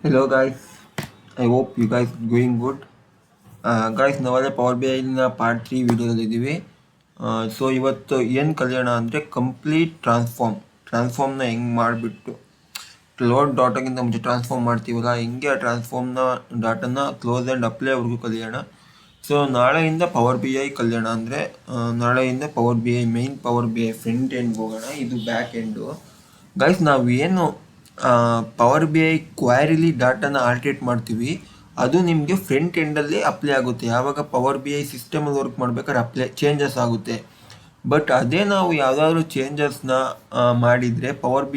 Hello guys, I hope you guys doing good. Guys ನಾವಲ್ಲೇ Power B I part 3 ವಿಡಿಯೋದಲ್ಲಿದ್ದೀವಿ. So ಇವತ್ತು ಏನು ಕಲಿಯೋಣ ಅಂದರೆ ಕಂಪ್ಲೀಟ್ ಟ್ರಾನ್ಸ್ಫಾರ್ಮ್ನ ಹೆಂಗೆ ಮಾಡಿಬಿಟ್ಟು ಕ್ಲೋಡ್ ಡಾಟಾಗಿಂತ ಮುಂಚೆ ಟ್ರಾನ್ಸ್ಫಾರ್ಮ್ ಮಾಡ್ತೀವಲ್ಲ ಹೆಂಗೆ ಆ ಟ್ರಾನ್ಸ್ಫಾರ್ಮ್ನ ಡಾಟನ್ನ ಕ್ಲೋಸ್ ಆ್ಯಂಡ್ ಅಪ್ಲೈವರೆಗೂ ಕಲಿಯೋಣ. ಸೊ ನಾಳೆಯಿಂದ ಪವರ್ ಬಿ ಐ ಕಲಿಯೋಣ ಅಂದರೆ ನಾಳೆಯಿಂದ Power B I Power B I front ಎಂಡ್ಗೆ ಹೋಗೋಣ. ಇದು ಬ್ಯಾಕ್ ಎಂಡು. ಗೈಸ್ ನಾವು ಏನು ಪವರ್ ಬಿ ಐ ಕ್ವಾರಿಲಿ ಡಾಟಾನ ಆಲ್ಟ್ರೇಟ್ ಮಾಡ್ತೀವಿ ಅದು ನಿಮಗೆ ಫ್ರಂಟ್ ಎಂಡಲ್ಲಿ ಅಪ್ಲೈ ಆಗುತ್ತೆ. ಯಾವಾಗ ಪವರ್ ಬಿ ಐ ಸಿಸ್ಟಮಲ್ಲಿ ವರ್ಕ್ ಮಾಡ್ಬೇಕಾದ್ರೆ ಚೇಂಜಸ್ ಆಗುತ್ತೆ. ಬಟ್ ಅದೇ ನಾವು ಯಾವುದಾದ್ರೂ ಚೇಂಜಸ್ನ ಮಾಡಿದರೆ ಪವರ್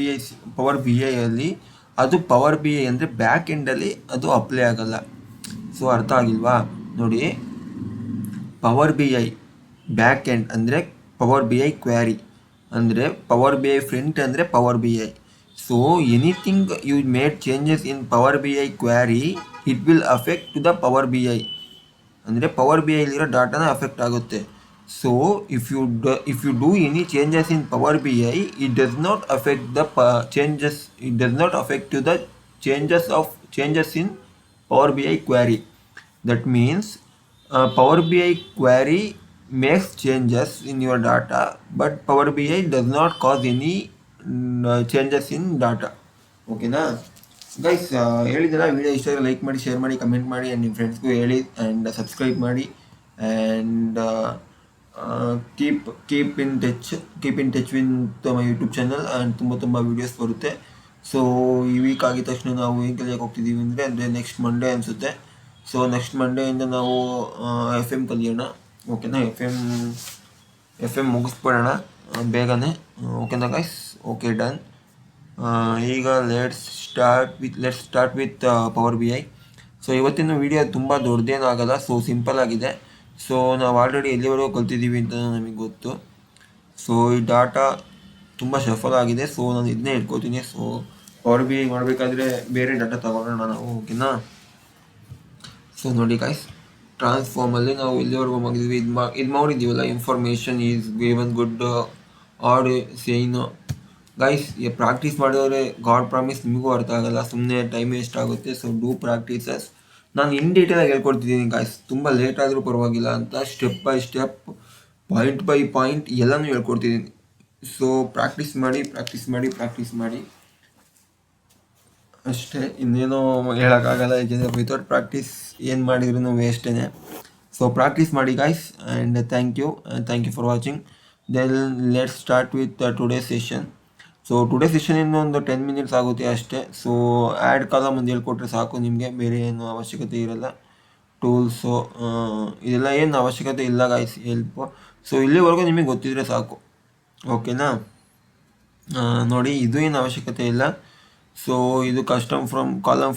ಬಿ ಐಯಲ್ಲಿ ಅದು ಪವರ್ ಬಿ ಐ ಅಂದರೆ ಬ್ಯಾಕ್ ಎಂಡಲ್ಲಿ ಅದು ಅಪ್ಲೈ ಆಗಲ್ಲ. ಸೊ ಅರ್ಥ ಆಗಿಲ್ವಾ? ನೋಡಿ, Power B I back end ಅಂದರೆ ಪವರ್ ಬಿ ಐ ಕ್ವ್ಯಾರಿ ಅಂದರೆ ಪವರ್ ಬಿ ಐ ಫ್ರಂಟ್ ಅಂದರೆ power B I. So anything you made changes in power B I query it will affect to the power B I ಅಂದರೆ power B ಐಲಿರೋ ಡಾಟಾನ affect ಆಗುತ್ತೆ. So if you do any changes in power B I it does not affect the changes it does not affect to the changes in power B I query. That means power B I query makes changes in your data but power bi does not cause any changes in data. ಓಕೆನಾ guys? ಹೇಳಿದೆಲ್ಲ, video ಇಷ್ಟ like ಮಾಡಿ, share ಮಾಡಿ, comment ಮಾಡಿ and ನಿಮ್ಮ ಫ್ರೆಂಡ್ಸ್ಗೂ ಹೇಳಿ and subscribe ಮಾಡಿ and keep in touch with my YouTube channel and ತುಂಬ ವೀಡಿಯೋಸ್ ಬರುತ್ತೆ. ಸೊ ಈ ವೀಕ್ ಆಗಿದ ತಕ್ಷಣ ನಾವು ಏನು ಕಲಿಯೋಕೆ ಹೋಗ್ತಿದ್ದೀವಿ ಅಂದರೆ ನೆಕ್ಸ್ಟ್ ಮಂಡೇ ಅನಿಸುತ್ತೆ. ಸೊ ನೆಕ್ಸ್ಟ್ ಮಂಡೇಯಿಂದ ನಾವು ಎಫ್ ಎಮ್ ಕಲಿಯೋಣ. ಓಕೆನಾ? ಎಫ್ ಎಮ್ ಮುಗಿಸ್ಬಿಡೋಣ ಬೇಗನೆ. ಓಕೆನಾ ಗೈಸ್? Okay, done. ಈಗ let's start with power B I. So ಇವತ್ತಿನ ವಿಡಿಯೋ ತುಂಬ ದೊಡ್ಡದೇನೂ ಆಗಲ್ಲ, ಸೊ ಸಿಂಪಲ್ ಆಗಿದೆ. ಸೊ ನಾವು ಆಲ್ರೆಡಿ ಎಲ್ಲಿವರೆಗೂ ಕಲ್ತಿದ್ದೀವಿ ಅಂತ ನಮಗೆ ಗೊತ್ತು. ಸೊ ಈ ಡಾಟಾ ತುಂಬ ಶಫಲ್ ಆಗಿದೆ. ಸೊ ನಾನು ಇದನ್ನೇ ಇಟ್ಕೋತೀನಿ. ಸೊ ಪವರ್ ಬಿ ಐ ಮಾಡಬೇಕಾದ್ರೆ ಬೇರೆ ಡಾಟಾ ತಗೊಳ್ಳೋಣ ನಾವು. ಓಕೆನಾ? ಸೊ ನೋಡಿ ಗೈಸ್, ಟ್ರಾನ್ಸ್ಫಾರ್ಮಲ್ಲಿ ನಾವು ಎಲ್ಲಿವರೆಗೂ ಮಾಡಿದ್ವಿ, ಇದು ಮಾಡಿದ್ದೀವಲ್ಲ, ಇನ್ಫಾರ್ಮೇಷನ್ ಈಸ್ ಗಿವನ್ ಗುಡ್ ಆಡ್ ಸೇನ್. ಗೈಸ್, ಪ್ರಾಕ್ಟೀಸ್ ಮಾಡಿದವ್ರೆ ಗಾಡ್ ಪ್ರಾಮಿಸ್ ನಿಮಗೂ ಅರ್ಥ ಆಗಲ್ಲ, ಸುಮ್ಮನೆ ಟೈಮ್ ವೇಸ್ಟ್ ಆಗುತ್ತೆ. So do practices. ನಾನು ಇನ್ ಡೀಟೇಲಾಗಿ ಹೇಳ್ಕೊಡ್ತಿದ್ದೀನಿ ಗೈಸ್, ತುಂಬ ಲೇಟ್ ಆದರೂ ಪರವಾಗಿಲ್ಲ ಅಂತ, step by step, point by point ಎಲ್ಲನೂ ಹೇಳ್ಕೊಡ್ತಿದ್ದೀನಿ. ಸೊ ಪ್ರಾಕ್ಟೀಸ್ ಮಾಡಿ ಅಷ್ಟೇ, ಇನ್ನೇನೋ ಹೇಳೋಕ್ಕಾಗಲ್ಲ. ಏಕೆಂದರೆ ವಿತೌಟ್ ಪ್ರಾಕ್ಟೀಸ್ ಏನು ಮಾಡಿದ್ರೂ ವೇಸ್ಟೇ. ಸೊ ಪ್ರಾಕ್ಟೀಸ್ ಮಾಡಿ guys and thank you for watching. Then let's start with today session. So today session ಇನ್ನೊಂದು 10 ಮಿನಿಟ್ಸ್ ಆಗುತ್ತೆ ಅಷ್ಟೇ. ಸೊ ಆ್ಯಡ್ ಕಾಲಮ್ ಒಂದು ಹೇಳ್ಕೊಟ್ರೆ ಸಾಕು ನಿಮಗೆ, ಬೇರೆ ಏನು ಅವಶ್ಯಕತೆ ಇರಲ್ಲ. ಟೂಲ್ಸು ಇದೆಲ್ಲ ಏನು ಅವಶ್ಯಕತೆ ಇಲ್ಲ ಗೈಸ್, ಹೆಲ್ಪು. ಸೊ ಇಲ್ಲಿವರೆಗೂ ನಿಮಗೆ ಗೊತ್ತಿದ್ರೆ ಸಾಕು. ಓಕೆನಾ? ನೋಡಿ, ಇದು ಏನು ಅವಶ್ಯಕತೆ ಇಲ್ಲ. ಸೊ ಇದು ಕಾಲಮ್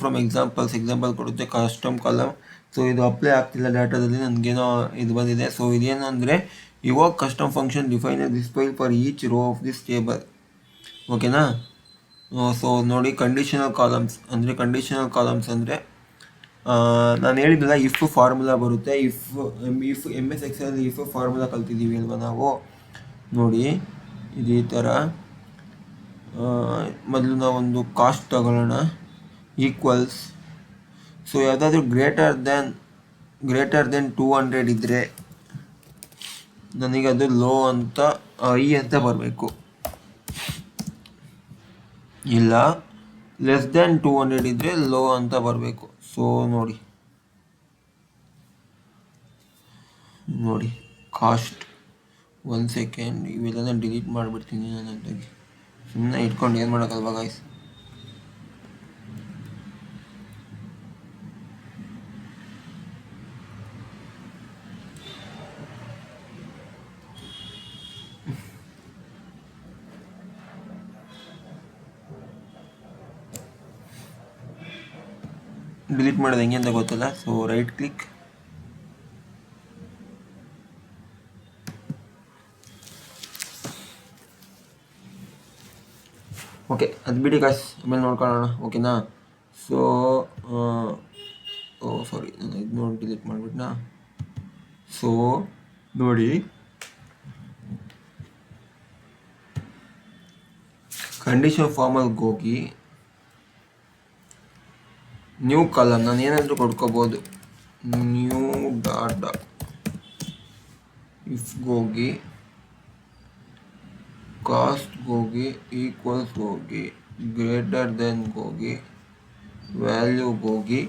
ಫ್ರಮ್ ಎಕ್ಸಾಂಪಲ್ ಕೊಡುತ್ತೆ, ಕಸ್ಟಮ್ ಕಾಲಮ್. ಸೊ ಇದು ಅಪ್ಲೈ ಆಗ್ತಿಲ್ಲ ಡಾಟಾದಲ್ಲಿ, ನನಗೇನೋ ಇದು ಬಂದಿದೆ. ಸೊ ಇದೇನು ಅಂದರೆ, ಇವಾಗ custom function define this file for each row of this table. ಓಕೆನಾ? ಸೊ ನೋಡಿ, ಕಂಡೀಷನಲ್ ಕಾಲಮ್ಸ್ ಅಂದರೆ ನಾನು ಹೇಳಿದ್ನಲ್ಲ, ಇಫ್ ಫಾರ್ಮುಲಾ ಬರುತ್ತೆ. ಇಫ್ ಎಮ್ ಎಸ್ ಎಕ್ಸೆಲಲ್ಲಿ ಇಫ್ ಫಾರ್ಮುಲಾ ಕಲ್ತಿದ್ದೀವಿ ಅಲ್ವಾ ನಾವು. ನೋಡಿ, ಇದು ಈ ಥರ. ಮೊದಲು ನಾವೊಂದು ಕಾಸ್ಟ್ ತಗೊಳ್ಳೋಣ, ಈಕ್ವಲ್ಸ್. ಸೊ ಯಾವುದಾದ್ರೂ ಗ್ರೇಟರ್ ದೆನ್ 200 ಇದ್ದರೆ ನನಗದು ಲೋ ಅಂತ ಐ ಅಂತ ಬರಬೇಕು. ಇಲ್ಲ, ಲೆಸ್ ದೆನ್ 200 ಇದ್ದರೆ ಲೋ ಅಂತ ಬರಬೇಕು. ಸೊ ನೋಡಿ ಕಾಸ್ಟ್. 1 ಸೆಕೆಂಡ್, ಇವೆಲ್ಲ ಡಿಲೀಟ್ ಮಾಡಿಬಿಡ್ತೀನಿ ನಾನು. ಸುಮ್ಮನೆ ಇಟ್ಕೊಂಡು ಏನು ಮಾಡೋಕ್ಕಲ್ವಾ ಗಾಯ್ಸ್? ಡಿಲೀಟ್ ಮಾಡೋದು ಹೆಂಗೆ ಅಂತ ಗೊತ್ತಲ್ಲ. ಸೊ ರೈಟ್ ಕ್ಲಿಕ್, ಓಕೆ, ಅದು ಬಿಡಿ ಗಾಯ್ಸ್, ಆಮೇಲೆ ನೋಡ್ಕೊಳ್ಳೋಣ. ಓಕೆನಾ? ಸೊ ಸಾರಿ, ನಾನು ಇದು ನೋಡಿ ಡಿಲೀಟ್ ಮಾಡಿಬಿಟ್ನಾ. ಸೊ ನೋಡಿ, ಕಂಡೀಷನ್ ಫಾರ್ಮಲ್ಲಿ ಹೋಗಿ ನ್ಯೂ ಕಾಲಮ್ ನಾನು ಏನಾದರೂ ಕೊಡ್ಕೋಬೋದು. ನ್ಯೂ ಡಾಟಾ ಇಫ್ಗೋಗಿ ಕಾಸ್ಟ್ಗೋಗಿ ಈಕ್ವಲ್ಸ್ಗೋಗಿ ಗ್ರೇಟರ್ ದೆನ್ಗೋಗಿ ವ್ಯಾಲ್ಯೂಗೋಗಿ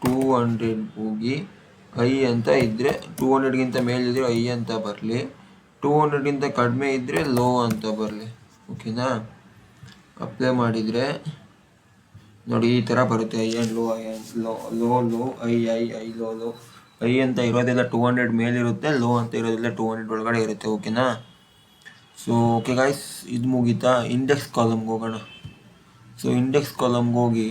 200 ಐ ಅಂತ ಇದ್ದರೆ 200ಗಿಂತ ಮೇಲಿದ್ರೆ ಐ ಅಂತ ಬರಲಿ, 200ಗಿಂತ ಕಡಿಮೆ ಇದ್ದರೆ ಲೋ ಅಂತ ಬರಲಿ. ಓಕೆನಾ? ಅಪ್ಲೈ ಮಾಡಿದರೆ ನೋಡಿ ಈ ಥರ ಬರುತ್ತೆ. I and low, I and low, low low, I I I low low. I ಅಂತ ಇರೋದೆಲ್ಲ 200 ಮೇಲಿರುತ್ತೆ, ಲೋ ಅಂತ ಇರೋದೆಲ್ಲ 200 ಒಳಗಡೆ ಇರುತ್ತೆ. ಓಕೆನಾ? ಸೊ ಓಕೆ ಗಾಯ್ಸ್, ಇದು ಮುಗೀತಾ. ಇಂಡೆಕ್ಸ್ ಕಾಲಮ್ಗೆ ಹೋಗೋಣ. ಸೊ ಇಂಡೆಕ್ಸ್ ಕಾಲಮ್ಗೆ ಹೋಗಿ,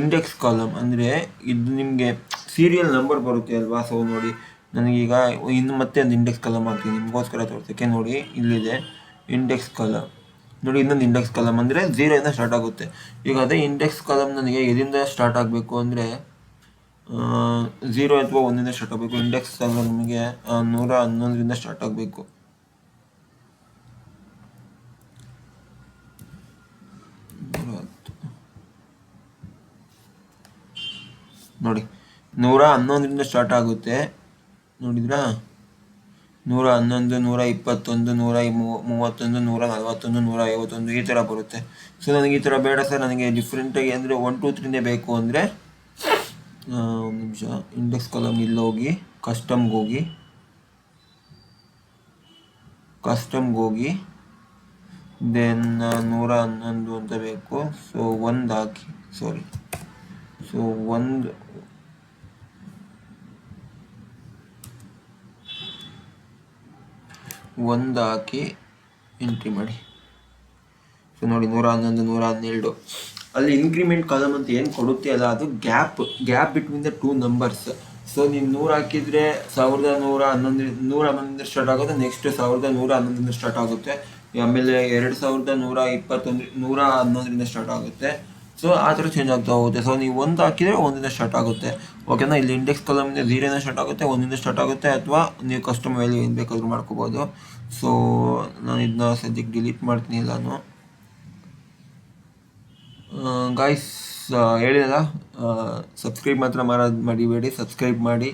ಇಂಡೆಕ್ಸ್ ಕಾಲಮ್ ಅಂದರೆ ಇದು ನಿಮಗೆ ಸೀರಿಯಲ್ ನಂಬರ್ ಬರುತ್ತೆ ಅಲ್ವಾ. ಸೊ ನೋಡಿ ನನಗೀಗ ಇನ್ನು ಮತ್ತೆ ಒಂದು ಇಂಡೆಕ್ಸ್ ಕಾಲಮ್ ಹಾಕ್ತೀನಿ ನಿಮಗೋಸ್ಕರ ತೋರಿಸೋಕ್ಕೆ. ನೋಡಿ ಇಲ್ಲಿದೆ ಇಂಡೆಕ್ಸ್ ಕಾಲಮ್. ನೋಡಿ ಇನ್ನೊಂದು ಇಂಡೆಕ್ಸ್ ಕಾಲಮ್ ಅಂದರೆ 0 ಸ್ಟಾರ್ಟ್ ಆಗುತ್ತೆ. ಈಗ ಅದೇ ಇಂಡೆಕ್ಸ್ ಕಾಲಮ್ ನನಗೆ ಎಲ್ಲಿಂದ ಸ್ಟಾರ್ಟ್ ಆಗಬೇಕು ಅಂದರೆ 0 ಅಥವಾ 1 ಸ್ಟಾರ್ಟ್ ಆಗಬೇಕು. ಇಂಡೆಕ್ಸ್ ಕಾಲಮ್ ನಮಗೆ 111 ಸ್ಟಾರ್ಟ್ ಆಗಬೇಕು. ನೋಡಿ 111 ಸ್ಟಾರ್ಟ್ ಆಗುತ್ತೆ. ನೋಡಿದ್ರಾ? 111, 121, 131, 141, 151 ಈ ಥರ ಬರುತ್ತೆ. ಸೊ ನನಗೆ ಈ ಥರ ಬೇಡ ಸರ್, ನನಗೆ ಡಿಫ್ರೆಂಟಾಗಿ ಅಂದರೆ 1 2 3 ಬೇಕು ಅಂದರೆ ಒಂದು ನಿಮಿಷ, ಇಂಡೆಕ್ಸ್ ಕಾಲಮ್ ಇಲ್ಲಿ ಹೋಗಿ ಕಸ್ಟಮ್ಗೆ ಹೋಗಿ ದೆನ್ 111 ಅಂತ ಬೇಕು. ಸೊ ಒಂದು ಹಾಕಿ, ಸಾರಿ, ಸೊ ಒಂದು ಹಾಕಿ ಎಂಟ್ರಿ ಮಾಡಿ. ಸೊ ನೋಡಿ 111, 112 ಅಲ್ಲಿ ಇನ್ಕ್ರಿಮೆಂಟ್ ಕಾಲಮ್ ಅಂತ ಏನು ಕೊಡುತ್ತೆ ಅಲ್ಲ, ಅದು gap between the 2 numbers. So ನೀವು 100 ಹಾಕಿದರೆ 1111 ಸ್ಟಾರ್ಟ್ ಆಗುತ್ತೆ, ನೆಕ್ಸ್ಟ್ 1111 ಸ್ಟಾರ್ಟ್ ಆಗುತ್ತೆ, ಆಮೇಲೆ 2121 111 ಸ್ಟಾರ್ಟ್ ಆಗುತ್ತೆ. ಸೊ ಆ ಥರ ಚೇಂಜ್ ಆಗ್ತಾ ಹೋಗುತ್ತೆ. ಸೊ ನೀವು 1 ಹಾಕಿದರೆ 1 ಸ್ಟಾರ್ಟ್ ಆಗುತ್ತೆ. ಓಕೆನಾ? ಇಲ್ಲಿ ಇಂಡೆಕ್ಸ್ ಕಾಲಮ್ನಿಂದ 0 ಸ್ಟಾರ್ಟ್ ಆಗುತ್ತೆ, 1 ಸ್ಟಾರ್ಟ್ ಆಗುತ್ತೆ, ಅಥವಾ ನೀವು ಕಸ್ಟಮ್ ವ್ಯಾಲ್ಯೂ ಏನು ಬೇಕಾದರೂ ಮಾಡ್ಕೋಬೋದು. ಸೊ ನಾನು ಇದನ್ನ ಸದ್ಯಕ್ಕೆ ಡಿಲೀಟ್ ಮಾಡ್ತೀನಿ ಎಲ್ಲಾನು. ಗಾಯ್ಸ್ ಹೇಳಿದಲ್ಲ, ಸಬ್ಸ್ಕ್ರೈಬ್ ಮಾತ್ರ ಮರಿಬೇಡಿ, ಸಬ್ಸ್ಕ್ರೈಬ್ ಮಾಡಿ.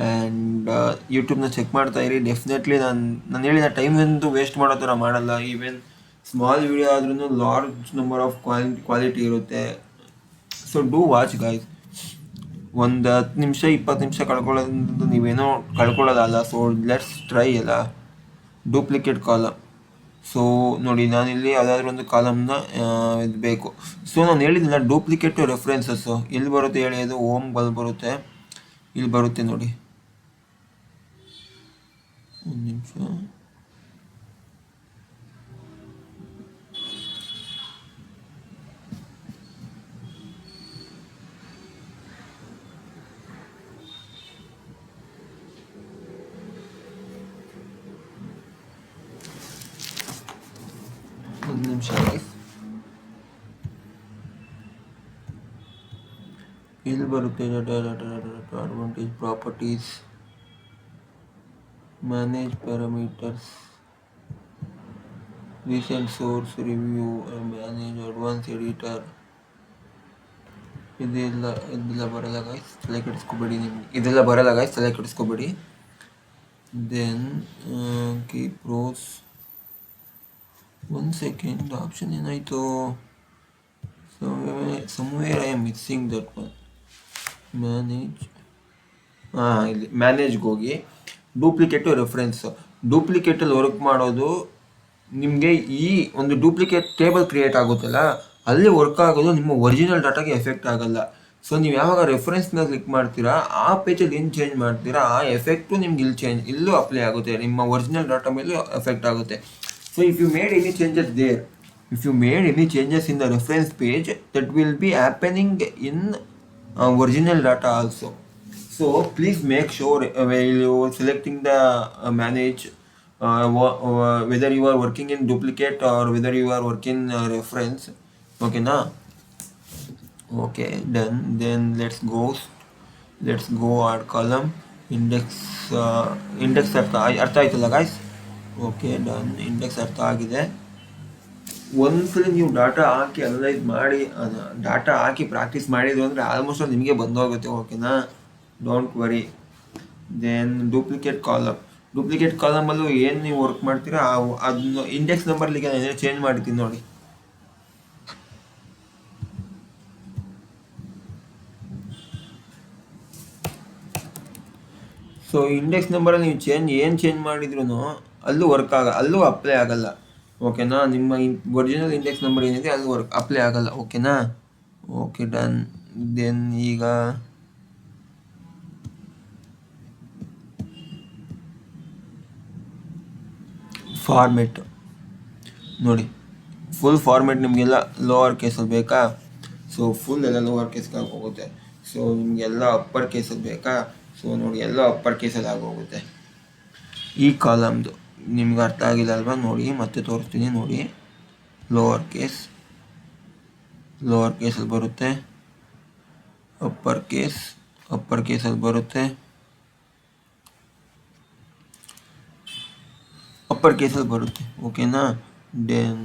ಆ್ಯಂಡ್ ಯೂಟ್ಯೂಬ್ನ ಚೆಕ್ ಮಾಡ್ತಾ ಇರಿ. ಡೆಫಿನೆಟ್ಲಿ ನಾನು ಹೇಳಿದ ಟೈಮಂತೂ ವೇಸ್ಟ್ ಮಾಡೋ ಥರ ಮಾಡಲ್ಲ. ಈವನ್ ಸ್ಮಾಲ್ ವಿಡಿಯೋ ಆದ್ರೂ ಲಾರ್ಜ್ ನಂಬರ್ ಆಫ್ ಕ್ವಾಲಿಟಿ ಇರುತ್ತೆ. So do watch guys. ಒಂದು 10 ನಿಮಿಷ 20 ನಿಮಿಷ ಕಳ್ಕೊಳ್ಳೋದ್ರಿಂದ ನೀವೇನೋ ಕಳ್ಕೊಳ್ಳೋದಲ್ಲ. ಸೊ ಲೆಟ್ಸ್ ಟ್ರೈ ಅಲ್ಲ. Duplicate column. ಸೊ ನೋಡಿ ನಾನಿಲ್ಲಿ ಯಾವುದಾದ್ರೂ ಒಂದು ಕಾಲಮ್ನ ಇದು ಬೇಕು. ಸೊ ನಾನು ಹೇಳಿದ್ದಿಲ್ಲ ಡೂಪ್ಲಿಕೇಟ್ ರೆಫರೆನ್ಸಸ್ಸು ಎಲ್ಲಿ ಬರುತ್ತೆ ಹೇಳಿ, ಅದು ಹೋಮ್ಗೆ ಬರುತ್ತೆ, ಇಲ್ಲಿ ಬರುತ್ತೆ ನೋಡಿ. ಒಂದು ನಿಮಿಷ, ಇಲ್ಲಿ ಬರುತ್ತೆ advantage, properties, manage parameters, recent source review, manage advance editor. ಇದೆಲ್ಲ ಬರಲ್ಲ ಗಾಯ್ಸ್, ತಲೆ ಕೆಡಿಸ್ಕೋಬೇಡಿ. ನಿಮ್ಗೆ ಇದೆಲ್ಲ ಬರಲ್ಲ ಗಾಯ್ಸ್, ತಲೆ ಕೆಡಿಸ್ಕೋಬೇಡಿ. Then keep rows. ಒಂದು ಸೆಕೆಂಡ್, ಆಪ್ಷನ್ ಏನಾಯಿತು? somewhere I am missing that one. Manage, ಇಲ್ಲಿ ಮ್ಯಾನೇಜ್ಗೆ ಹೋಗಿ ಡೂಪ್ಲಿಕೇಟು ರೆಫರೆನ್ಸ್. ಡೂಪ್ಲಿಕೇಟಲ್ಲಿ ವರ್ಕ್ ಮಾಡೋದು ನಿಮಗೆ ಈ ಒಂದು ಡೂಪ್ಲಿಕೇಟ್ ಟೇಬಲ್ ಕ್ರಿಯೇಟ್ ಆಗುತ್ತಲ್ಲ, ಅಲ್ಲಿ ವರ್ಕ್ ಆಗೋದು, ನಿಮ್ಮ ಒರಿಜಿನಲ್ ಡಾಟಾಗೆ ಎಫೆಕ್ಟ್ ಆಗಲ್ಲ. ಸೊ ನೀವು ಯಾವಾಗ ರೆಫರೆನ್ಸ್ನ ಕ್ಲಿಕ್ ಮಾಡ್ತೀರಾ, ಆ ಪೇಜಲ್ಲಿ ಏನು ಚೇಂಜ್ ಮಾಡ್ತೀರಾ, ಆ ಎಫೆಕ್ಟು ನಿಮ್ಗೆ ಇಲ್ಲೂ ಅಪ್ಲೈ ಆಗುತ್ತೆ, ನಿಮ್ಮ ಒರಿಜಿನಲ್ ಡಾಟಾ ಮೇಲೂ ಎಫೆಕ್ಟ್ ಆಗುತ್ತೆ. So if you made any changes there, if you made any changes in the reference page, that will be happening in original data also. So please make sure while you are selecting the manage, whether you are working in duplicate or whether you are working reference. Okay na? Okay, done. Then let's go add column index. ಅರ್ಥ ಆಯ್ತಲ್ಲ guys? Okay, done. Index ಅರ್ಥ ಆಗಿದೆ. ಒಂದ್ಸಲಿ ನೀವು data ಹಾಕಿ analyse ಮಾಡಿ data ಹಾಕಿ practice ಮಾಡಿದ್ರು ಅಂದರೆ almost ಅದು ನಿಮಗೆ ಬಂದೋಗುತ್ತೆ. ಓಕೆನಾ, ಡೋಂಟ್ ವರಿ. ದೆನ್ ಡೂಪ್ಲಿಕೇಟ್ ಕಾಲಮಲ್ಲೂ ಏನು ನೀವು ವರ್ಕ್ ಮಾಡ್ತೀರಾ ಅದನ್ನು ಇಂಡೆಕ್ಸ್ ನಂಬರ್ಲಿಗೆ ನಾನು ಚೇಂಜ್ ಮಾಡ್ತೀನಿ ನೋಡಿ. ಸೊ ಇಂಡೆಕ್ಸ್ ನಂಬರಲ್ಲಿ ನೀವು ಚೇಂಜ್ ಮಾಡಿದ್ರು ಅಲ್ಲೂ ಅಪ್ಲೈ ಆಗಲ್ಲ. ಓಕೆನಾ, ನಿಮ್ಮ ಒರಿಜಿನಲ್ ಇಂಡೆಕ್ಸ್ ನಂಬರ್ ಏನಿದೆ ಅಲ್ಲಿ ಅಪ್ಲೈ ಆಗಲ್ಲ. ಓಕೆನಾ, ಓಕೆ ಡನ್. ದೆನ್ ಈಗ ಫಾರ್ಮೆಟ್ ನೋಡಿ, ಫುಲ್ ಫಾರ್ಮೆಟ್ ನಿಮಗೆಲ್ಲ ಲೋವರ್ ಕೇಸಲ್ಲಿ ಬೇಕಾ? ಸೊ ಫುಲ್ ಎಲ್ಲ ಲೋವರ್ ಕೇಸ್ಗೆ ಆಗೋಗುತ್ತೆ. ಸೊ ನಿಮಗೆಲ್ಲ ಅಪ್ಪರ್ ಕೇಸಲ್ಲಿ ಬೇಕಾ? ಸೊ ನೋಡಿ, ಎಲ್ಲ ಅಪ್ಪರ್ ಕೇಸಲ್ಲಿ ಆಗೋಗುತ್ತೆ. ಈ ಕಾಲಮ್ದು ನಿಮ್ಗೆ ಅರ್ಥ ಆಗಿಲ್ಲ ಅಲ್ವಾ? ನೋಡಿ ಮತ್ತೆ ತೋರಿಸ್ತೀನಿ ನೋಡಿ. ಲೋವರ್ ಕೇಸಲ್ಲಿ ಬರುತ್ತೆ, ಅಪ್ಪರ್ ಕೇಸಲ್ಲಿ ಬರುತ್ತೆ, ಓಕೆನಾ. Then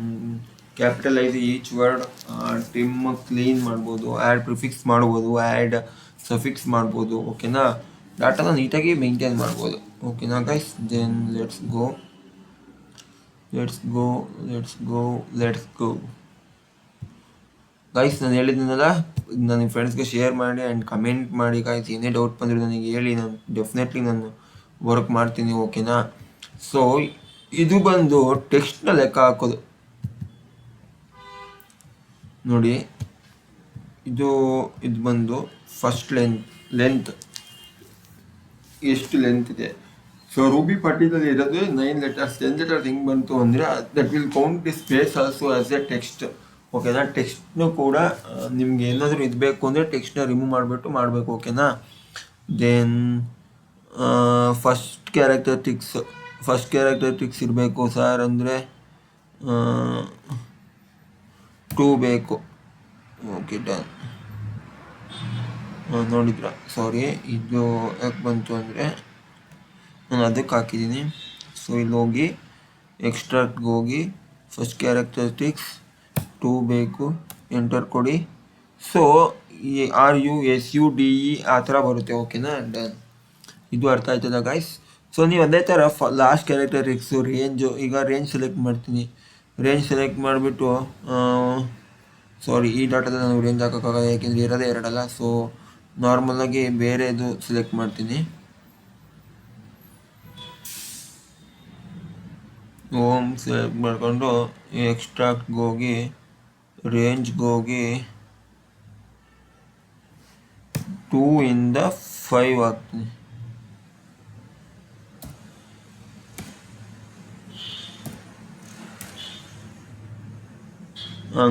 capitalise each word, trim clean ಮಾಡ್ಬೋದು, ಆ್ಯಡ್ ಪ್ರಿಫಿಕ್ಸ್ ಮಾಡ್ಬೋದು, ಆ್ಯಡ್ ಸಫಿಕ್ಸ್ ಮಾಡ್ಬೋದು. ಓಕೆನಾ, ಡಾಟಾನ ನೀಟಾಗಿ ಮೇಂಟೈನ್ ಮಾಡ್ಬೋದು. ಓಕೆನಾ guys, then let's go. Guys, ನಾನು ಹೇಳಿದ್ದೀನಲ್ಲ, ನನ್ನ ಫ್ರೆಂಡ್ಸ್ಗೆ ಶೇರ್ ಮಾಡಿ ಆ್ಯಂಡ್ ಕಮೆಂಟ್ ಮಾಡಿ ಗೈಸ್. ಏನೇ ಡೌಟ್ ಬಂದರೆ ನನಗೆ ಹೇಳಿ, ನಾನು ಡೆಫಿನೆಟ್ಲಿ ನಾನು ವರ್ಕ್ ಮಾಡ್ತೀನಿ. ಓಕೆನಾ. ಸೊ ಇದು ಬಂದು ಟೆಕ್ಸ್ಟ್ನ ಲೆಕ್ಕ ಹಾಕೋದು ನೋಡಿ. ಇದು ಬಂದು ಫಸ್ಟ್ ಲೆಂತ್ ಎಷ್ಟು ಲೆಂತ್ ಇದೆ. ಸೊ ರೂಬಿ ಪಟ್ಟಿದಲ್ಲಿ ಇರೋದು 9 letters. 10 letters ಹೆಂಗೆ ಬಂತು ಅಂದರೆ that will count the space also as A text. ಓಕೆನಾ, ಟೆಕ್ಸ್ಟ್ನು ಕೂಡ ನಿಮ್ಗೆ ಏನಾದರೂ ಇರಬೇಕು ಅಂದರೆ ಟೆಕ್ಸ್ಟ್ನ ರಿಮೂವ್ ಮಾಡಿಬಿಟ್ಟು ಮಾಡಬೇಕು. ಓಕೆನಾ. ದೆನ್ ಫಸ್ಟ್ ಕ್ಯಾರೆಕ್ಟರಿಸ್ಟಿಕ್ಸ್ ಇರಬೇಕು ಸರ್ ಅಂದರೆ 2 ಬೇಕು. Okay done. ನೋಡಿದ್ರ, ಸಾರಿ, ಇದು ಯಾಕೆ ಬಂತು ಅಂದರೆ ನಾನು ಅದಕ್ಕೆ ಹಾಕಿದ್ದೀನಿ. ಸೊ ಇಲ್ಲಿ ಹೋಗಿ ಎಕ್ಸ್ಟ್ರಾಕ್ಟ್ಗೆ ಹೋಗಿ ಫಸ್ಟ್ ಕ್ಯಾರೆಕ್ಟರಿಸ್ಟಿಕ್ಸ್ 2 ಬೇಕು, ಎಂಟರ್ ಕೊಡಿ. ಸೊ ಈ RUSUDE ಆ ಥರ ಬರುತ್ತೆ. ಓಕೆನಾ, ಡನ್. ಇದು ಅರ್ಥ ಆಯ್ತದ ಗೈಸ್? ಸೊ ನೀವು ಅದೇ ಥರ ಲಾಸ್ಟ್ ಕ್ಯಾರೆಕ್ಟರಿಸ್ಟಿಕ್ಸು ಈಗ ರೇಂಜ್ ಸೆಲೆಕ್ಟ್ ಮಾಡ್ತೀನಿ. ರೇಂಜ್ ಸೆಲೆಕ್ಟ್ ಮಾಡಿಬಿಟ್ಟು ಸಾರಿ, ಈ ಡಾಟಾದಲ್ಲಿ ನಾವು ರೇಂಜ್ ಹಾಕೋಕ್ಕಾಗಲ್ಲ, ಯಾಕೆಂದರೆ ಇರೋದೇ 2 ಅಲ್ಲ. ಸೊ ನಾರ್ಮಲಾಗಿ ಬೇರೆದು ಸೆಲೆಕ್ಟ್ ಮಾಡ್ತೀನಿ. ಸೆಲೆಕ್ಟ್ ಮಾಡಿಕೊಂಡು ಎಕ್ಸ್ಟ್ರಾಕ್ಟ್ಗೆ ಹೋಗಿ ರೇಂಜ್ಗೆ ಹೋಗಿ 2 ಇಂದ 5 ಹಾಕ್ತೀನಿ.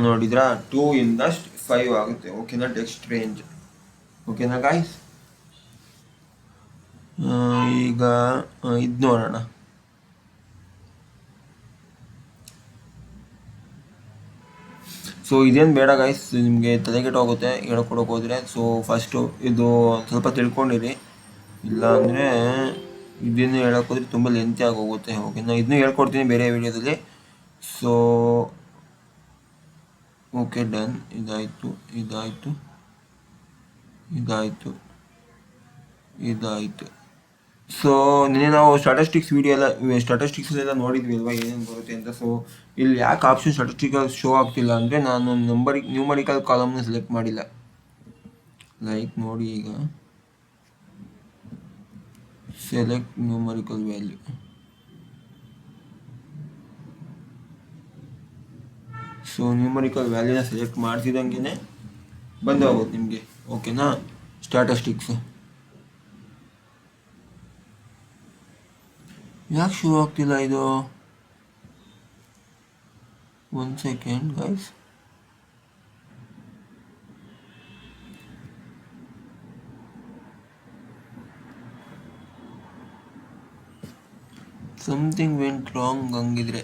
ನೋಡಿದ್ರಾ, 2 ಇಂದ 5 ಆಗುತ್ತೆ. ಓಕೆನಾ, ಟೆಕ್ಸ್ಟ್ ರೇಂಜ್. ಓಕೆನಾ ಗಾಯ್ಸ್, ಈಗ ಇದು ನೋಡೋಣ. ಸೊ ಇದೇನು ಬೇಡ ಗಾಯ್ಸ್, ನಿಮಗೆ ತಲೆಗೆಟ್ಟೋಗುತ್ತೆ ಹೇಳ್ಕೊಡೋಕೆ ಹೋದರೆ. ಸೊ ಫಸ್ಟು ಇದು ಸ್ವಲ್ಪ ತಿಳ್ಕೊಂಡಿರಿ, ಇಲ್ಲ ಅಂದರೆ ಇದನ್ನು ಹೇಳೋಕ್ಕೋದ್ರೆ ತುಂಬ ಲೆಂತಿ ಆಗೋಗುತ್ತೆ. ಓಕೆನಾ, ಇದನ್ನು ಹೇಳ್ಕೊಡ್ತೀನಿ ಬೇರೆ ವಿಡಿಯೋದಲ್ಲಿ. So okay done. ಇದಾಯಿತು. ಸೊ ನಿನ್ನೆ ನಾವು ಸ್ಟಾಟಿಸ್ಟಿಕ್ಸಲ್ಲೆಲ್ಲ ನೋಡಿದ್ವಿ ಅಲ್ವಾ ಏನೇನು ಬರುತ್ತೆ ಅಂತ. ಸೊ ಇಲ್ಲಿ ಯಾಕೆ ಆಪ್ಷನ್ ಸ್ಟಾಟಿಸ್ಟಿಕಲ್ ಶೋ ಆಗ್ತಿಲ್ಲ ಅಂದರೆ ನಾನು ನ್ಯೂಮರಿಕಲ್ ಕಾಲಮ್ನ ಸೆಲೆಕ್ಟ್ ಮಾಡಿಲ್ಲ. ಲೈಕ್ ನೋಡಿ, ಈಗ select numerical value. So numerical ವ್ಯಾಲ್ಯೂನ ಸೆಲೆಕ್ಟ್ ಮಾಡ್ತಿದ್ದಂಗೆ ಬಂದೋಗುತ್ತೆ ನಿಮಗೆ. ಓಕೆನಾ, ಸ್ಟಾಟಿಸ್ಟಿಕ್ಸು ಯಾಕೆ ಶುರು ಆಗ್ತಿಲ್ಲ ಇದು? 1 second guys. Something went wrong ಹಂಗಿದ್ರೆ.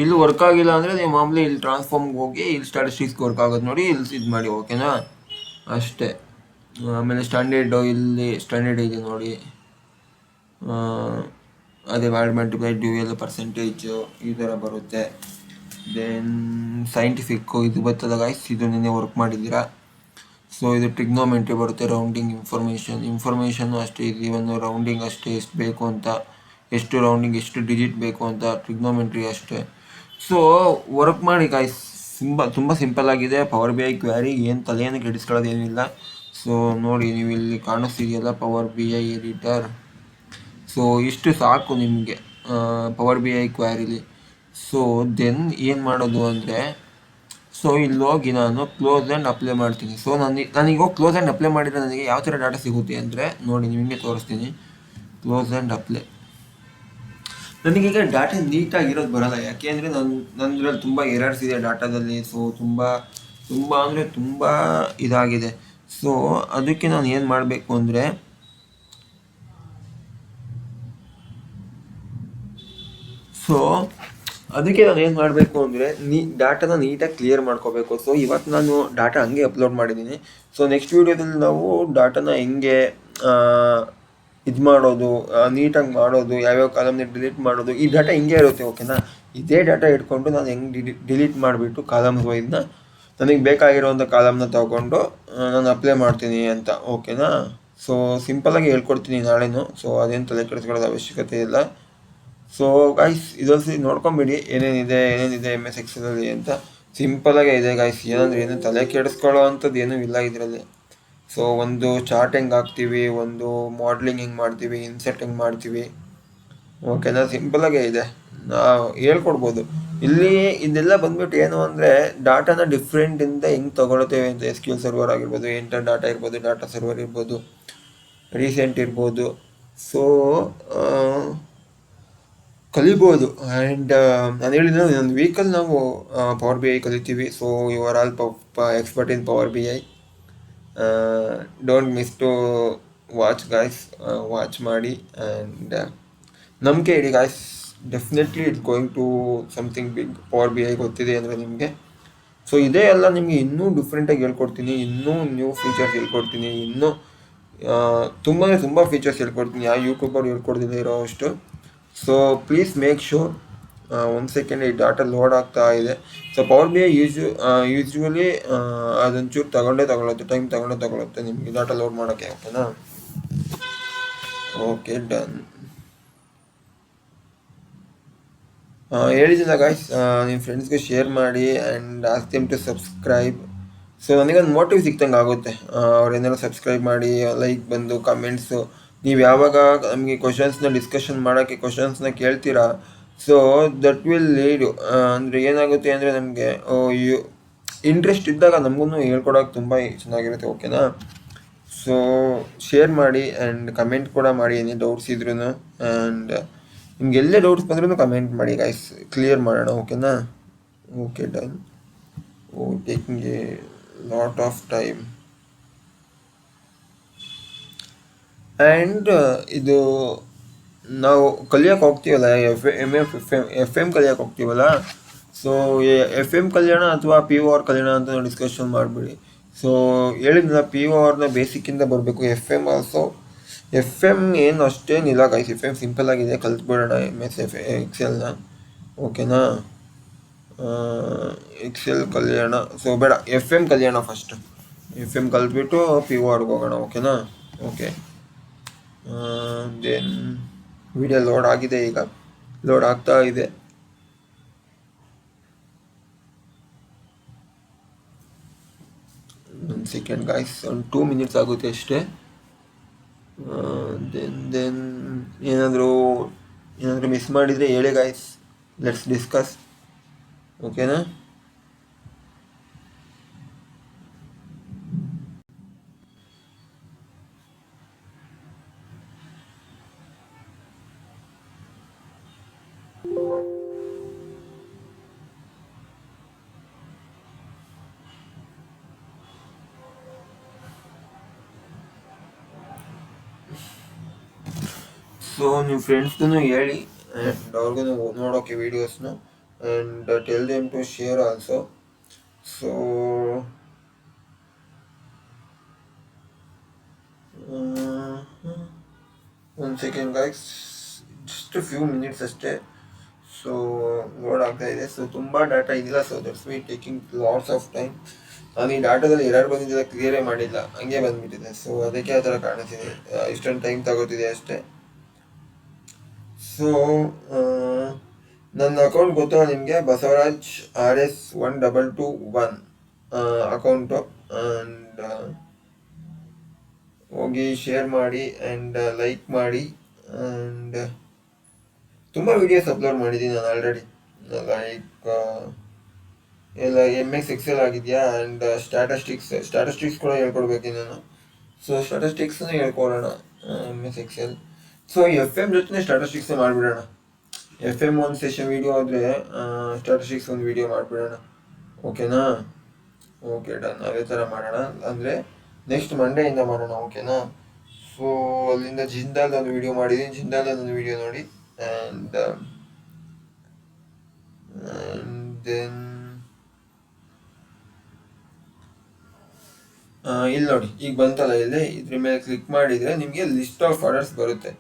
ಇಲ್ಲಿ ವರ್ಕ್ ಆಗಿಲ್ಲ ಅಂದರೆ ನೀವು ಮಾಮೂಲಿ ಇಲ್ಲಿ ಟ್ರಾನ್ಸ್ಫಾರ್ಮ್ಗೆ ಹೋಗಿ ಇಲ್ಲಿ ಸ್ಟಾಟಿಸ್ಟಿಕ್ಸ್ಗೆ ವರ್ಕ್ ಆಗೋದು ನೋಡಿ, ಇಲ್ಲಿ ಇದು ಮಾಡಿ. ಓಕೆನಾ, ಅಷ್ಟೇ. ಆಮೇಲೆ ಸ್ಟ್ಯಾಂಡರ್ಡು ಇಲ್ಲಿ ಸ್ಟ್ಯಾಂಡರ್ಡ್ ಇದೆ ನೋಡಿ. ಆ, ಅದೇ ವ್ಯಾಲ್ಡ್ ಮಲ್ಟಿಪ್ಲೈ ಡ್ಯೂಯಲ್ ಪರ್ಸೆಂಟೇಜು ಈ ಥರ ಬರುತ್ತೆ. ದೆನ್ ಸೈಂಟಿಫಿಕ್ಕು ಇದು ಬರ್ತದೆ ಗೈಸ್, ಇದು ನಿನ್ನೆ ವರ್ಕ್ ಮಾಡಿದ್ದೀರಾ. ಸೊ ಇದು ಟ್ರಿಗ್ನೋಮೆಂಟ್ರಿ ಬರುತ್ತೆ, ರೌಂಡಿಂಗ್ ಇನ್ಫಾರ್ಮೇಷನ್ನು ಅಷ್ಟೇ. ಇದು ಒಂದು ರೌಂಡಿಂಗ್ ಅಷ್ಟೇ, ಎಷ್ಟು ಬೇಕು ಅಂತ, ಎಷ್ಟು ರೌಂಡಿಂಗ್ ಎಷ್ಟು ಡಿಜಿಟ್ ಬೇಕು ಅಂತ, ಟ್ರಿಗ್ನೋಮೆಂಟ್ರಿ ಅಷ್ಟೇ. ಸೊ ವರ್ಕ್ ಮಾಡಿ ಗಾಯ್ಸ್, ತುಂಬ ಸಿಂಪಲ್ ಆಗಿದೆ. ಪವರ್ ಬಿ ಐ ಕ್ವ್ಯಾರಿ ಏನು ತಲೆಯನ್ನು ಕೆಡಿಸ್ಕೊಳ್ಳೋದೇನಿಲ್ಲ. ಸೊ ನೋಡಿ, ನೀವು ಇಲ್ಲಿ ಕಾಣಿಸ್ತಿದೆಯಲ್ಲ power B I editor. So ಇಷ್ಟು ಸಾಕು ನಿಮಗೆ ಪವರ್ ಬಿ ಐ ಕ್ವ್ಯಾರಿಲಿ. ಸೊ ದೆನ್ ಏನು ಮಾಡೋದು ಅಂದರೆ, ಸೊ ಇಲ್ಲಿ ಹೋಗಿ ನಾನು ಕ್ಲೋಸ್ ಆ್ಯಂಡ್ ಅಪ್ಲೈ ಮಾಡ್ತೀನಿ. ಸೊ ನಾನೀಗ ಕ್ಲೋಸ್ ಆ್ಯಂಡ್ ಅಪ್ಲೈ ಮಾಡಿದರೆ ನನಗೆ ಯಾವ ಥರ ಡಾಟಾ ಸಿಗುತ್ತೆ ಅಂದರೆ ನೋಡಿ, ನಿಮಗೆ ತೋರಿಸ್ತೀನಿ. Close and apply. ನನಗೀಗ ಡಾಟಾ ನೀಟಾಗಿರೋದು ಬರೋಲ್ಲ, ಯಾಕೆ ಅಂದರೆ ನನ್ನದ್ರಲ್ಲಿ ತುಂಬ ಎರರ್ಸ್ ಇದೆ ಡಾಟಾದಲ್ಲಿ. ಸೊ ತುಂಬ ಅಂದರೆ ತುಂಬ ಇದಾಗಿದೆ. ಸೊ ಅದಕ್ಕೆ ನಾನು ಏನು ಮಾಡಬೇಕು ಅಂದರೆ, ಡಾಟಾನ ನೀಟಾಗಿ ಕ್ಲಿಯರ್ ಮಾಡ್ಕೋಬೇಕು. ಸೊ ಇವತ್ತು ನಾನು ಡಾಟಾ ಹಂಗೆ ಅಪ್ಲೋಡ್ ಮಾಡಿದ್ದೀನಿ. ಸೊ ನೆಕ್ಸ್ಟ್ ವೀಡಿಯೋದಲ್ಲಿ ನಾವು ಡಾಟಾನ ಹೆಂಗೆ ಇದು ಮಾಡೋದು, ನೀಟಾಗಿ ಮಾಡೋದು, ಯಾವ್ಯಾವ ಕಾಲಮ್ನ ಡಿಲೀಟ್ ಮಾಡೋದು, ಈ ಡಾಟಾ ಹಿಂಗೆ ಇರುತ್ತೆ. ಓಕೆನಾ? ಇದೇ ಡಾಟಾ ಇಟ್ಕೊಂಡು ನಾನು ಹೆಂಗೆ ಡಿಲೀಟ್ ಮಾಡಿಬಿಟ್ಟು ಕಾಲಮ್ಸ್ ವೈಸ್ನ ನನಗೆ ಬೇಕಾಗಿರೋವಂಥ ಕಾಲಮ್ನ ತೊಗೊಂಡು ನಾನು ಅಪ್ಲೈ ಮಾಡ್ತೀನಿ ಅಂತ. ಓಕೆನಾ? ಸೊ ಸಿಂಪಲಾಗಿ ಹೇಳ್ಕೊಡ್ತೀನಿ ನಾಳೆನೂ. ಸೊ ಅದೇನು ತಲೆ ಕೆಡಿಸ್ಕೊಳ್ಳೋದು ಅವಶ್ಯಕತೆ ಇಲ್ಲ. ಸೊ ಗಾಯ್ಸ್, ಇದೊಂದು ನೋಡ್ಕೊಂಬಿಡಿ ಏನೇನಿದೆ MS Excelಲ್ಲಿ ಅಂತ. ಸಿಂಪಲಾಗೇ ಇದೆ ಗಾಯ್ಸ್, ಏನು ತಲೆ ಕೆಡಿಸ್ಕೊಳ್ಳೋ ಅಂಥದ್ದು ಏನೂ ಇಲ್ಲ ಇದರಲ್ಲಿ. ಸೊ ಒಂದು ಚಾರ್ಟ್ ಹೆಂಗೆ ಹಾಕ್ತೀವಿ, ಒಂದು ಮಾಡ್ಲಿಂಗ್ ಹೆಂಗೆ ಮಾಡ್ತೀವಿ, ಇನ್ಸೆಟ್ ಹೆಂಗೆ ಮಾಡ್ತೀವಿ, ಓಕೆನಾ? ಸಿಂಪಲಾಗೇ ಇದೆ, ನಾವು ಹೇಳ್ಕೊಡ್ಬೋದು. ಇಲ್ಲಿ ಇದೆಲ್ಲ ಬಂದ್ಬಿಟ್ಟು ಏನು ಅಂದರೆ, ಡಾಟಾನ ಡಿಫ್ರೆಂಟಿಂದ ಹೆಂಗೆ ತೊಗೊಳ್ತೇವೆ ಅಂತ. SQL ಸರ್ವರ್ ಆಗಿರ್ಬೋದು, ಎಂಟರ್ ಡಾಟಾ ಇರ್ಬೋದು, ಡಾಟಾ ಸರ್ವರ್ ಇರ್ಬೋದು, ರೀಸೆಂಟ್ ಇರ್ಬೋದು. ಸೊ ಕಲಿಬೋದು. ಆ್ಯಂಡ್ ನಾನು ಹೇಳಿದ್ರೆ ಒಂದು ವೀಕಲ್ಲಿ ನಾವು ಪವರ್ ಬಿ ಐ ಕಲಿತೀವಿ. So you are all expert in power B I. Don't miss to watch guys, watch ಮಾಡಿ. ಆ್ಯಂಡ್ ನಂಬಿಕೆ ಇಡಿ guys, definitely it's going to something big. Power B I ಗೊತ್ತಿದೆ ಅಂದರೆ ನಿಮಗೆ. ಸೊ ಇದೇ ಎಲ್ಲ ನಿಮಗೆ ಇನ್ನೂ ಡಿಫ್ರೆಂಟಾಗಿ ಹೇಳ್ಕೊಡ್ತೀನಿ, ಇನ್ನೂ ನ್ಯೂ ಫೀಚರ್ಸ್ ಹೇಳ್ಕೊಡ್ತೀನಿ, ಇನ್ನೂ ತುಂಬ ಫೀಚರ್ಸ್ ಹೇಳ್ಕೊಡ್ತೀನಿ, ಯಾವ ಯೂಟ್ಯೂಬರ್ ಹೇಳ್ಕೊಡ್ದಿಲ್ಲ ಇರೋ ಅಷ್ಟು. So please make sure. ಒಂದು ಸೆಕೆಂಡ್, ಈ ಡಾಟಾ ಲೋಡ್ ಆಗ್ತಾ ಇದೆ. So power B I usually ಅದೊಂಚೂರು ಟೈಮ್ ತಗೊಳುತ್ತೆ ನಿಮಗೆ ಡಾಟಾ ಲೋಡ್ ಮಾಡೋಕ್ಕೆ. ಓಕೆನಾ? Okay, done. ಹೇಳಿದ್ದಿಲ್ಲ ಗಾಯ್ಸ್, ನಿಮ್ಮ ಫ್ರೆಂಡ್ಸ್ಗೆ ಶೇರ್ ಮಾಡಿ and ask them to subscribe. So ನನಗೊಂದು ಮೋಟಿವ್ ಸಿಕ್ತಂಗೆ ಆಗುತ್ತೆ. ಅವ್ರೇನಾದ್ರು ಸಬ್ಸ್ಕ್ರೈಬ್ ಮಾಡಿ, ಲೈಕ್ ಬಂದು, ಕಮೆಂಟ್ಸು, ನೀವು ಯಾವಾಗ ನಮಗೆ ಕ್ವಶನ್ಸ್ನ ಡಿಸ್ಕಷನ್ ಮಾಡೋಕ್ಕೆ ಕ್ವಶನ್ಸ್ನ ಕೇಳ್ತೀರಾ, ಸೊ ದಟ್ ವಿಲ್ ಲೀಡ್. ಅಂದರೆ ಏನಾಗುತ್ತೆ ಅಂದರೆ, ನಮಗೆ ಇಂಟ್ರೆಸ್ಟ್ ಇದ್ದಾಗ ನಮಗೂ ಹೇಳ್ಕೊಡೋಕೆ ತುಂಬ ಚೆನ್ನಾಗಿರುತ್ತೆ. ಓಕೆನಾ? ಸೊ ಶೇರ್ ಮಾಡಿ ಆ್ಯಂಡ್ ಕಮೆಂಟ್ ಕೂಡ ಮಾಡಿ, ಏನೇ ಡೌಟ್ಸ್ ಇದ್ರೂ. ಆ್ಯಂಡ್ ನಿಮ್ಗೆ ಎಲ್ಲೇ ಡೌಟ್ಸ್ ಬಂದ್ರೂ ಕಮೆಂಟ್ ಮಾಡಿ ಗಾಯ್ಸ್, ಕ್ಲಿಯರ್ ಮಾಡೋಣ. ಓಕೆನಾ? Okay, done. Taking A lot of time. And ಇದು ನಾವು ಕಲಿಯೋಕೆ ಹೋಗ್ತೀವಲ್ಲ, ಎಫ್ ಎಮ್ ಕಲಿಯೋಕೆ ಹೋಗ್ತೀವಲ್ಲ. ಸೊ FM ಕಲ್ಯಾಣ ಅಥವಾ POR ಕಲ್ಯಾಣ ಅಂತ ಡಿಸ್ಕಷನ್ ಮಾಡಿಬಿಡಿ. ಸೊ ಹೇಳಿದ್ನಲ್ಲ, PORನ ಬೇಸಿಕ್ಕಿಂದ ಬರಬೇಕು. FM ಏನು ಅಷ್ಟೇನಿಲ್ಲ ಗೈಸ್, FM ಸಿಂಪಲ್ ಆಗಿದೆ, ಕಲ್ತ್ಬಿಡೋಣ MS Excelನ. ಓಕೆನಾ? ಎಕ್ಸೆಲ್ ಕಲ್ಯಾಣ. ಸೊ ಬೇಡ, FM ಕಲ್ಯಾಣ ಫಸ್ಟ್. FM ಕಲ್ತ್ಬಿಟ್ಟು PORಗೆ ಹೋಗೋಣ. ಓಕೆನಾ? ಓಕೆ. ದೆನ್ ವಿಡಿಯೋ ಲೋಡ್ ಆಗಿದೆ, ಈಗ ಲೋಡ್ ಆಗ್ತಾ ಇದೆ. ಒಂದು ಸೆಕೆಂಡ್ ಗಾಯ್ಸ್, ಒಂದು 2 ಮಿನಿಟ್ಸ್ ಆಗುತ್ತೆ ಅಷ್ಟೇ. ದೆನ್ ಏನಾದರೂ ಮಿಸ್ ಮಾಡಿದರೆ ಹೇಳಿ ಗಾಯ್ಸ್, ಲೆಟ್ಸ್ ಡಿಸ್ಕಸ್. ಓಕೆನಾ? ಸೊ ನಿಮ್ಮ ಫ್ರೆಂಡ್ಸ್ಗೂ ಹೇಳಿ ಆ್ಯಂಡ್ ಅವ್ರಿಗೂ ನೋಡೋಕ್ಕೆ ವೀಡಿಯೋಸ್ನ, and tell them to share also. So ಒಂದು second guys, just few minutes ಅಷ್ಟೇ. ಸೊ ಲೋಡ್ ಆಗ್ತಾ ಇದೆ. ಸೊ ತುಂಬ ಡಾಟಾ ಇದಿಲ್ಲ, so that's me taking lots of time. ನಾನು ಈ ಡಾಟಾದಲ್ಲಿ ಎರರ್ ಬಂದಿದ್ದರೆ ಕ್ಲಿಯರೇ ಮಾಡಿಲ್ಲ, ಹಂಗೆ ಬಂದ್ಬಿಟ್ಟಿದೆ. ಸೊ ಅದಕ್ಕೆ ಆ ಥರ ಕಾಣಿಸ್ತಿದೆ, ಇಷ್ಟೊಂದು ಟೈಮ್ ತಗೋತಿದೆ ಅಷ್ಟೇ. ಸೊ ನನ್ನ ಅಕೌಂಟ್ ಗೊತ್ತಾ ನಿಮಗೆ, ಬಸವರಾಜ್ RS1221 ಅಕೌಂಟು. ಆ್ಯಂಡ್ ಹೋಗಿ ಶೇರ್ ಮಾಡಿ ಆ್ಯಂಡ್ ಲೈಕ್ ಮಾಡಿ. ಆ್ಯಂಡ್ ತುಂಬ ವೀಡಿಯೋಸ್ ಅಪ್ಲೋಡ್ ಮಾಡಿದ್ದೀನಿ ನಾನು ಆಲ್ರೆಡಿ, ಲೈಕ್ ಎಲ್ಲ MS Excel ಆಗಿದೆಯಾ, ಆ್ಯಂಡ್ ಸ್ಟ್ಯಾಟಿಸ್ಟಿಕ್ಸ್ ಕೂಡ ಹೇಳ್ಕೊಡ್ಬೇಕು ನಾನು. ಸೊ ಸ್ಟ್ಯಾಟಿಸ್ಟಿಕ್ಸ್ನ ಹೇಳ್ಕೊಡೋಣ MS Excel. ಸೊ FM ಜೊತೆ ಸ್ಟ್ಯಾಟಿಸ್ಟಿಕ್ಸ್ ಮಾಡಿಬಿಡೋಣ. FM ಒಂದು ಸೆಷನ್ ವೀಡಿಯೋ ಆದರೆ ಸ್ಟ್ಯಾಟಿಸ್ಟಿಕ್ಸ್ ಒಂದು ವೀಡಿಯೋ ಮಾಡಿಬಿಡೋಣ. ಓಕೆನಾ? ಓಕೆ ಡನ್, ಅದೇ ಥರ ಮಾಡೋಣ. ಅಂದರೆ ನೆಕ್ಸ್ಟ್ ಮಂಡೇಯಿಂದ ಮಾಡೋಣ, ಓಕೆನಾ? ಸೊ ಅಲ್ಲಿಂದ ಜಿಂದಾಲ್ ಒಂದು ವೀಡಿಯೋ ಮಾಡಿದ್ದೀನಿ, ಜಿಂದಾಲ್ ಒಂದು ವೀಡಿಯೋ ನೋಡಿ. ಆ್ಯಂಡ್ ದೆನ್ ಇಲ್ಲಿ ನೋಡಿ, ಈಗ ಬಂತಲ್ಲ, ಇಲ್ಲಿ ಇದ್ರ ಮೇಲೆ ಕ್ಲಿಕ್ ಮಾಡಿದರೆ ನಿಮಗೆ ಲಿಸ್ಟ್ ಆಫ್ ಆರ್ಡರ್ಸ್ ಬರುತ್ತೆ.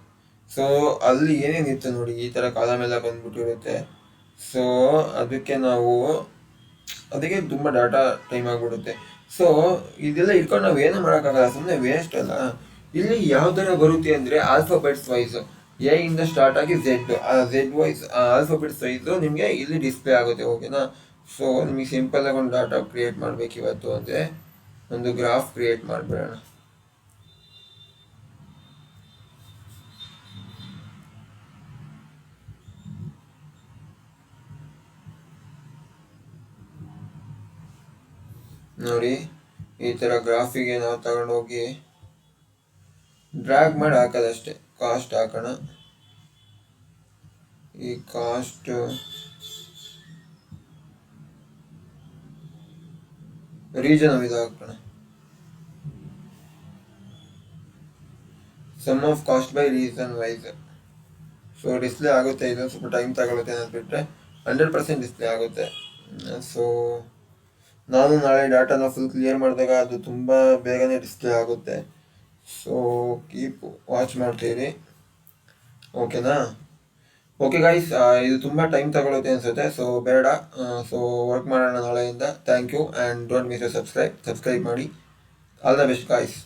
ಸೊ ಅಲ್ಲಿ ಏನೇನಿತ್ತು ನೋಡಿ, ಈ ಥರ ಕಾಲಮ್ ಎಲ್ಲ ಬಂದ್ಬಿಟ್ಟಿರುತ್ತೆ. ಸೊ ಅದಕ್ಕೆ ತುಂಬ ಡಾಟಾ ಟೈಮ್ ಆಗಿಬಿಡುತ್ತೆ. ಸೊ ಇದೆಲ್ಲ ಇಟ್ಕೊಂಡು ನಾವು ಏನೂ ಮಾಡೋಕ್ಕಾಗಲ್ಲ, ಸುಮ್ಮನೆ ವೇಸ್ಟ್ ಅಲ್ಲ. ಇಲ್ಲಿ ಯಾವ ಥರ ಬರುತ್ತೆ ಅಂದರೆ ಆಲ್ಫಾಬೆಟ್ಸ್ ವೈಸ್, ಎ ಇಂದ ಸ್ಟಾರ್ಟ್ ಆಗಿ ಝೆಡ್, ಆ ಝೆಡ್ ವೈಸ್ ಆಲ್ಫಾಬೆಟ್ಸ್ ವೈಸು ನಿಮಗೆ ಇಲ್ಲಿ ಡಿಸ್ಪ್ಲೇ ಆಗುತ್ತೆ, ಓಕೆನಾ? ಸೊ ನಿಮಗೆ ಸಿಂಪಲ್ಲಾಗಿ ಒಂದು ಡಾಟಾ ಕ್ರಿಯೇಟ್ ಮಾಡಬೇಕು ಇವತ್ತು ಅಂದರೆ ಒಂದು ಗ್ರಾಫ್ ಕ್ರಿಯೇಟ್ ಮಾಡಿಬಿಡೋಣ. ನೋಡಿ, ಈ ಥರ ಗ್ರಾಫಿಗೆ ನಾವು ತಗೊಂಡೋಗಿ ಡ್ರ್ಯಾಗ್ ಮಾಡಿ ಹಾಕೋದಷ್ಟೇ. ಕಾಸ್ಟ್ ಹಾಕೋಣ, ಈ ಕಾಸ್ಟ್ ರೀಜನ್ ಇದು ಹಾಕೋಣ, sum of cost by reason wise. So display ಆಗುತ್ತೆ, ಇದು ಸ್ವಲ್ಪ ಟೈಮ್ ತಗೊಳುತ್ತೆ ಅನ್ನೋದು ಬಿಟ್ಟರೆ 100% ಡಿಸ್ಪ್ಲೇ ಆಗುತ್ತೆ. ಸೊ ನಾನು ನಾಳೆ ಡಾಟಾನ ಫುಲ್ ಕ್ಲಿಯರ್ ಮಾಡಿದಾಗ ಅದು ತುಂಬ ಬೇಗನೆ ಡಿಸ್ಪ್ಲೇ ಆಗುತ್ತೆ. ಸೊ ಕೀಪ್ ವಾಚ್ ಮಾಡ್ತೀರಿ, ಓಕೆನಾ? ಓಕೆ ಗೈಸ್, ಇದು ತುಂಬ ಟೈಮ್ ತಗೊಳುತ್ತೆ ಅನಿಸುತ್ತೆ, ಸೊ ಬೇಡ. ಸೊ ವರ್ಕ್ ಮಾಡೋಣ ನಾಳೆಯಿಂದ. Thank you and don't miss to subscribe ಮಾಡಿ. All the best guys.